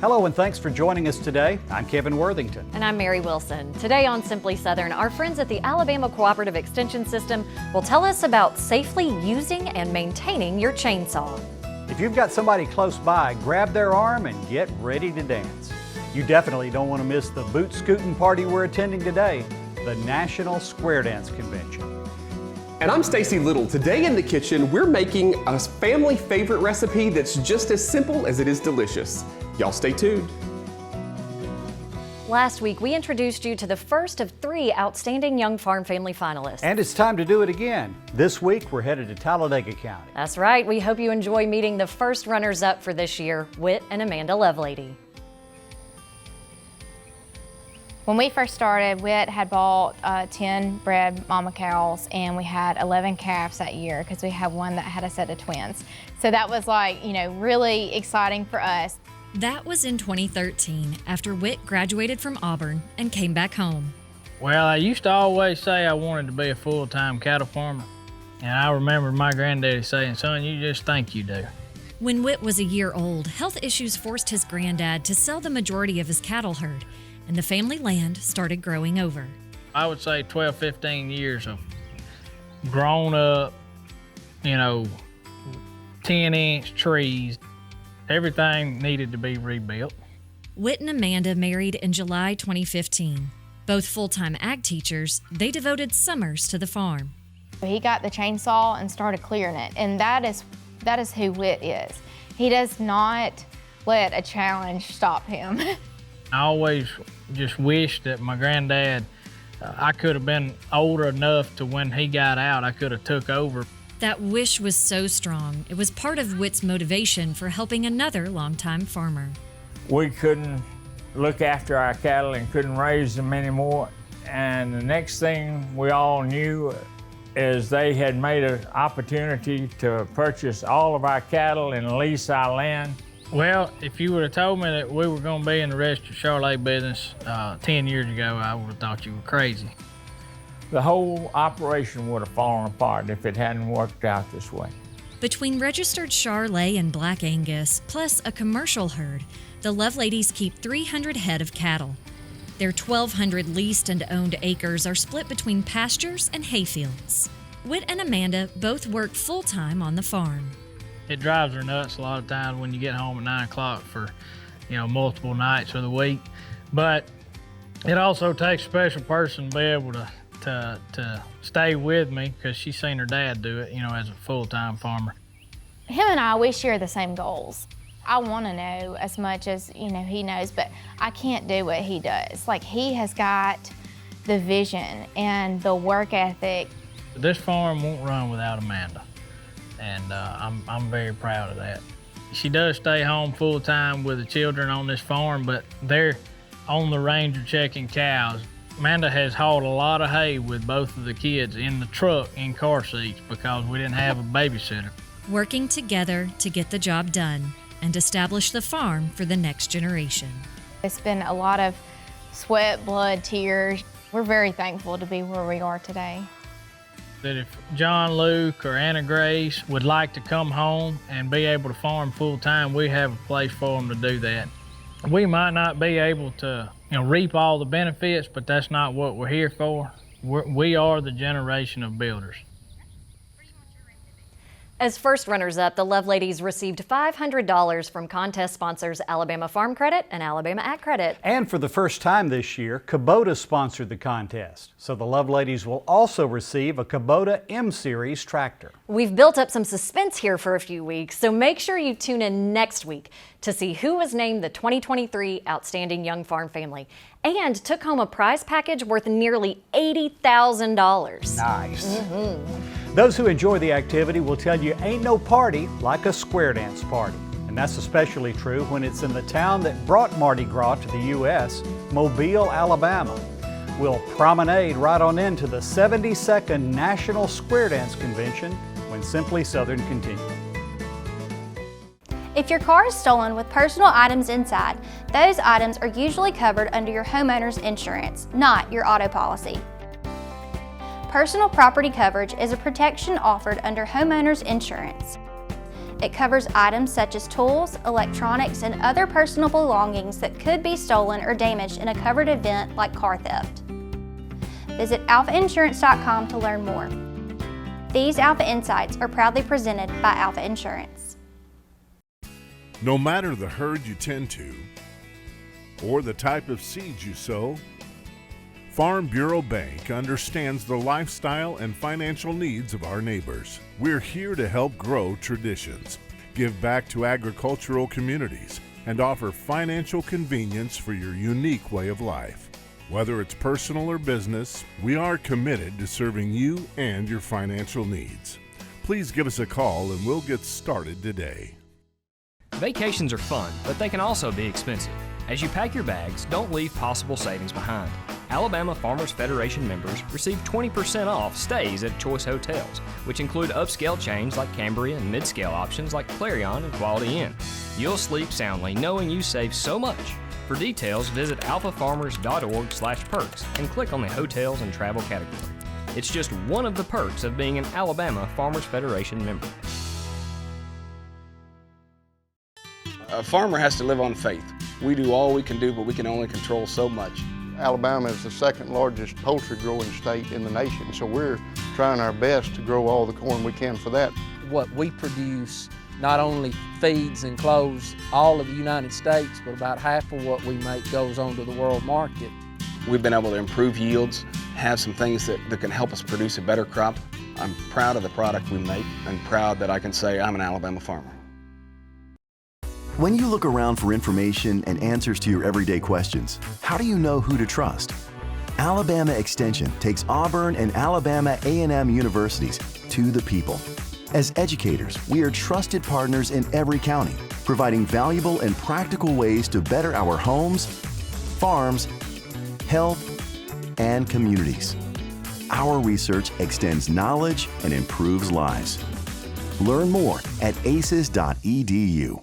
Hello and thanks for joining us today. I'm Kevin Worthington. And I'm Mary Wilson. Today on Simply Southern, our friends at the Alabama Cooperative Extension System will tell us about safely using and maintaining your chainsaw. If you've got somebody close by, grab their arm and get ready to dance. You definitely don't want to miss the boot scooting party we're attending today, the National Square Dance Convention. And I'm Stacy Little. Today in the kitchen, we're making a family favorite recipe that's just as simple as it is delicious. Y'all stay tuned. Last week, we introduced you to the first of 3 outstanding young farm family finalists. And it's time to do it again. This week, we're headed to Talladega County. That's right. We hope you enjoy meeting the first runners-up for this year, Whit and Amanda Lovelady. When we first started, Whit had bought 10 bred mama cows, and we had 11 calves that year because we had one that had a set of twins. So that was really exciting for us. That was in 2013, after Whit graduated from Auburn and came back home. Well, I used to always say I wanted to be a full-time cattle farmer. And I remember my granddaddy saying, "Son, you just think you do." When Whit was a year old, health issues forced his granddad to sell the majority of his cattle herd, and the family land started growing over. I would say 12, 15 years of grown up, 10-inch trees. Everything needed to be rebuilt. Whit and Amanda married in July 2015. Both full-time ag teachers, they devoted summers to the farm. He got the chainsaw and started clearing it, and that is who Whit is. He does not let a challenge stop him. I always just wished that my granddad, I could have been older enough to when he got out, I could have took over. That wish was so strong, it was part of Whit's motivation for helping another longtime farmer. We couldn't look after our cattle and couldn't raise them anymore. And the next thing we all knew is they had made an opportunity to purchase all of our cattle and lease our land. Well, if you would have told me that we were going to be in the registered Charolais business 10 years ago, I would have thought you were crazy. The whole operation would have fallen apart if it hadn't worked out this way. Between registered Charolais and Black Angus, plus a commercial herd, the Loveladys keep 300 head of cattle. Their 1,200 leased and owned acres are split between pastures and hayfields. Whit and Amanda both work full-time on the farm. It drives her nuts a lot of times when you get home at 9 o'clock for, multiple nights of the week. But it also takes a special person to be able to stay with me because she's seen her dad do it, as a full-time farmer. Him and I, we share the same goals. I want to know as much as, he knows, but I can't do what he does. He has got the vision and the work ethic. This farm won't run without Amanda, and I'm very proud of that. She does stay home full-time with the children on this farm, but they're on the Ranger checking cows. Amanda has hauled a lot of hay with both of the kids in the truck in car seats because we didn't have a babysitter. Working together to get the job done and establish the farm for the next generation. It's been a lot of sweat, blood, tears. We're very thankful to be where we are today. That if John Luke or Anna Grace would like to come home and be able to farm full-time, we have a place for them to do that. We might not be able to reap all the benefits, but that's not what we're here for. We are the generation of builders. As first runners-up, the Loveladys received $500 from contest sponsors Alabama Farm Credit and Alabama Ag Credit. And for the first time this year, Kubota sponsored the contest. So the Loveladys will also receive a Kubota M-Series tractor. We've built up some suspense here for a few weeks, so make sure you tune in next week to see who was named the 2023 Outstanding Young Farm Family and took home a prize package worth nearly $80,000. Nice. Those who enjoy the activity will tell you ain't no party like a square dance party. And that's especially true when it's in the town that brought Mardi Gras to the U.S., Mobile, Alabama. We'll promenade right on into the 72nd National Square Dance Convention when Simply Southern continues. If your car is stolen with personal items inside, those items are usually covered under your homeowner's insurance, not your auto policy. Personal property coverage is a protection offered under homeowners insurance. It covers items such as tools, electronics, and other personal belongings that could be stolen or damaged in a covered event like car theft. Visit alphainsurance.com to learn more. These Alpha Insights are proudly presented by Alpha Insurance. No matter the herd you tend to, or the type of seeds you sow, Farm Bureau Bank understands the lifestyle and financial needs of our neighbors. We're here to help grow traditions, give back to agricultural communities, and offer financial convenience for your unique way of life. Whether it's personal or business, we are committed to serving you and your financial needs. Please give us a call and we'll get started today. Vacations are fun, but they can also be expensive. As you pack your bags, don't leave possible savings behind. Alabama Farmers Federation members receive 20% off stays at choice hotels, which include upscale chains like Cambria and mid-scale options like Clarion and Quality Inn. You'll sleep soundly knowing you save so much. For details, visit alphafarmers.org/perks and click on the Hotels and Travel category. It's just one of the perks of being an Alabama Farmers Federation member. A farmer has to live on faith. We do all we can do, but we can only control so much. Alabama is the second largest poultry growing state in the nation, so we're trying our best to grow all the corn we can for that. What we produce not only feeds and clothes all of the United States, but about half of what we make goes on to the world market. We've been able to improve yields, have some things that can help us produce a better crop. I'm proud of the product we make and proud that I can say I'm an Alabama farmer. When you look around for information and answers to your everyday questions, how do you know who to trust? Alabama Extension takes Auburn and Alabama A&M universities to the people. As educators, we are trusted partners in every county, providing valuable and practical ways to better our homes, farms, health, and communities. Our research extends knowledge and improves lives. Learn more at aces.edu.